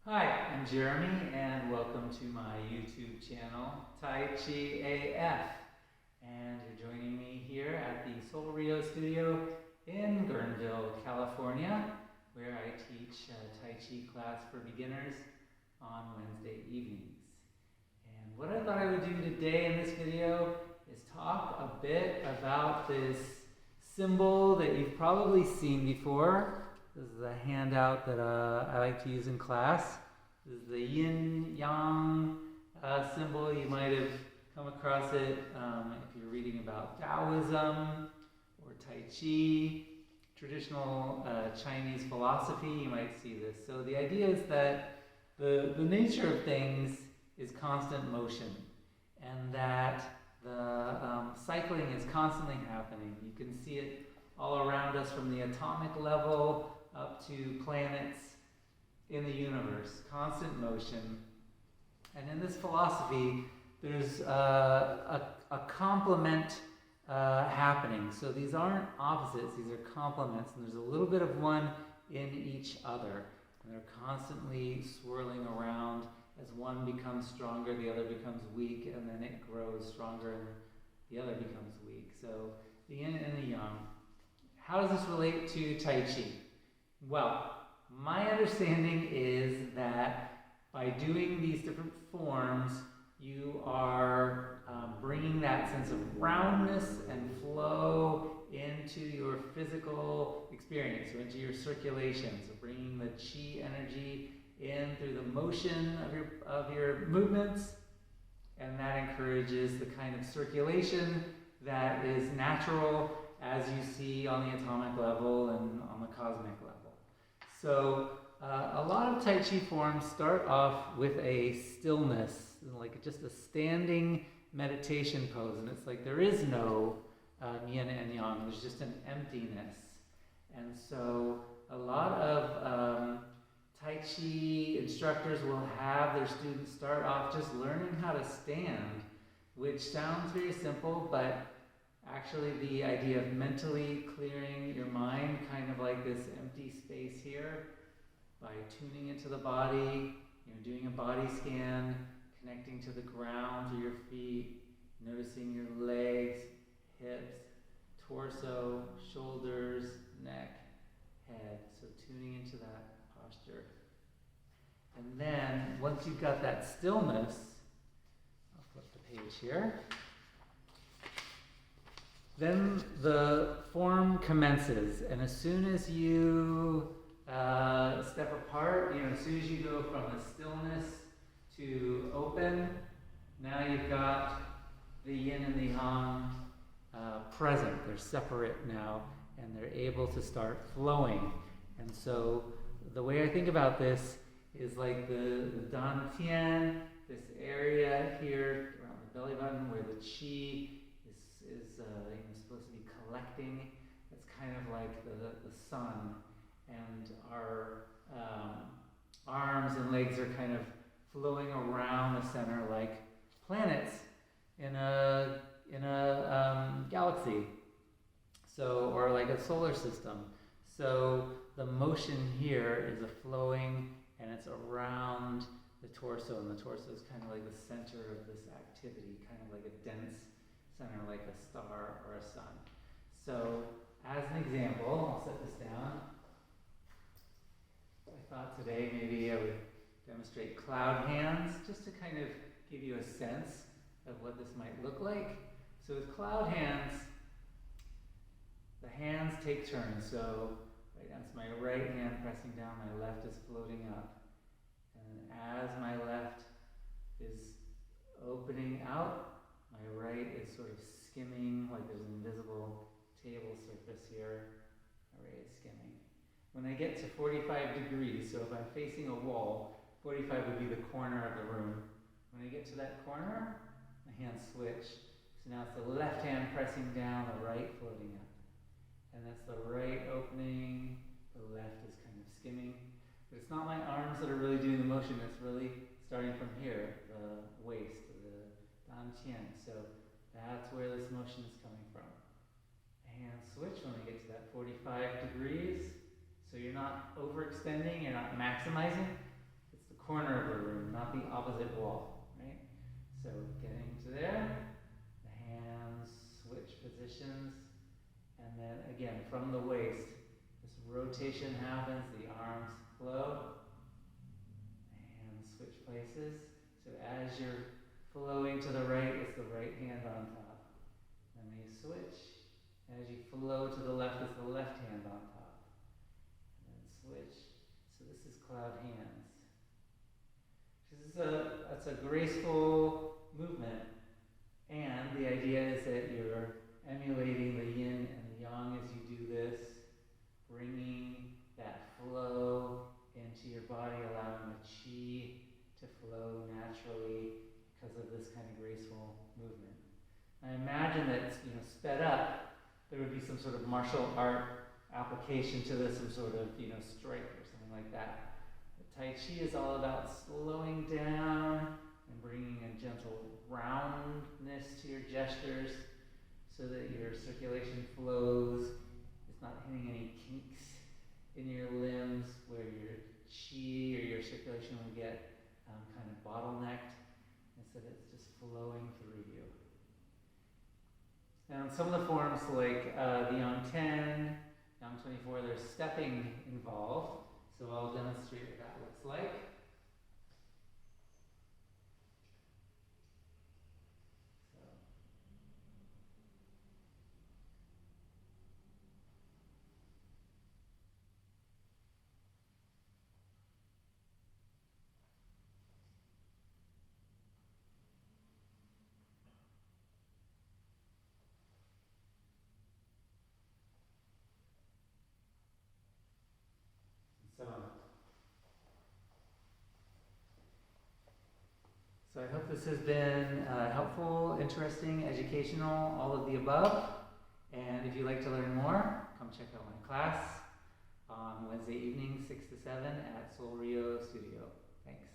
Hi, I'm Jeremy and welcome to my YouTube channel, Tai Chi AF. And you're joining me here at the Soul Rio studio in Guerneville, California, where I teach a Tai Chi class for beginners on Wednesday evenings. And what I thought I would do today in this video is talk a bit about this symbol that you've probably seen before. This is a handout that I like to use in class. This is the yin-yang symbol. You might have come across it if you're reading about Taoism or Tai Chi, traditional Chinese philosophy. You might see this. So the idea is that the nature of things is constant motion, and that the cycling is constantly happening. You can see it all around us from the atomic level up to planets in the universe, constant motion. And in this philosophy, there's a complement happening. So these aren't opposites, these are complements, and there's a little bit of one in each other. And they're constantly swirling around. As one becomes stronger, the other becomes weak, and then it grows stronger and the other becomes weak. So the yin and the yang. How does this relate to Tai Chi? Well, my understanding is that by doing these different forms, you are bringing that sense of roundness and flow into your physical experience, so into your circulation. So bringing the chi energy in through the motion of your movements, and that encourages the kind of circulation that is natural as you see on the atomic level and on the cosmic level. So a lot of Tai Chi forms start off with a stillness, like just a standing meditation pose, and it's like there is no yin and yang, there's just an emptiness. And so a lot of Tai Chi instructors will have their students start off just learning how to stand, which sounds very simple, but actually the idea of mentally clearing your mind, kind of like this empty space here, by tuning into the body, doing a body scan, connecting to the ground through your feet, noticing your legs, hips, torso, shoulders, neck, head. So tuning into that posture. And then, once you've got that stillness, I'll flip the page here. Then the form commences, and as soon as you step apart, as soon as you go from the stillness to open, now you've got the yin and the yang present. They're separate now, and they're able to start flowing. And so the way I think about this is like the dantian, this area here around the belly button where the chi is supposed to be collecting. It's kind of like the sun, and our arms and legs are kind of flowing around the center like planets in a galaxy, so, or like a solar system. So the motion here is a flowing, and it's around the torso, and the torso is kind of like the center of this activity, kind of like a dense center, like a star or a sun. So as an example, I'll set this down. I thought today maybe I would demonstrate cloud hands, just to kind of give you a sense of what this might look like. So with cloud hands, the hands take turns. So right now it's my right hand pressing down, my left is floating up. And as my left is opening out, my right is sort of skimming, like there's an invisible table surface here. My right is skimming. When I get to 45 degrees, so if I'm facing a wall, 45 would be the corner of the room. When I get to that corner, my hands switch. So now it's the left hand pressing down, the right floating up. And that's the right opening, the left is kind of skimming. But it's not my arms that are really doing the motion, it's really starting from here, the waist, the dantian. So that's where this motion is coming from. Hand switch when I get to that 45 degrees. So you're not overextending, you're not maximizing. It's the corner of the room, not the opposite wall, right? So getting to there, the hands switch positions, and then again from the waist, this rotation happens, the arms flow, the hands switch places. So as you're flowing to the right, it's the right hand on top. Then when you switch, as you flow to the left, it's the left hand on top. And then switch. So this is cloud hands. That's a graceful movement. And the idea is that you're emulating the yin and the yang as you do this, bringing that flow into your body, allowing the chi to flow naturally because of this kind of graceful movement. I imagine that, sped up, there would be some sort of martial art application to this, some sort of, strike or something like that. But Tai Chi is all about slowing down and bringing a gentle roundness to your gestures so that your circulation flows. It's not hitting any kinks in your limbs where your chi or your circulation will get kind of bottlenecked, and so that it's just flowing through you. Now in some of the forms like the Yang 10, Yang 24, there's stepping involved, so I'll demonstrate what that looks like. So I hope this has been helpful, interesting, educational, all of the above. And if you'd like to learn more, come check out my class on Wednesday evening, 6 to 7 at Soul Rio Studio. Thanks.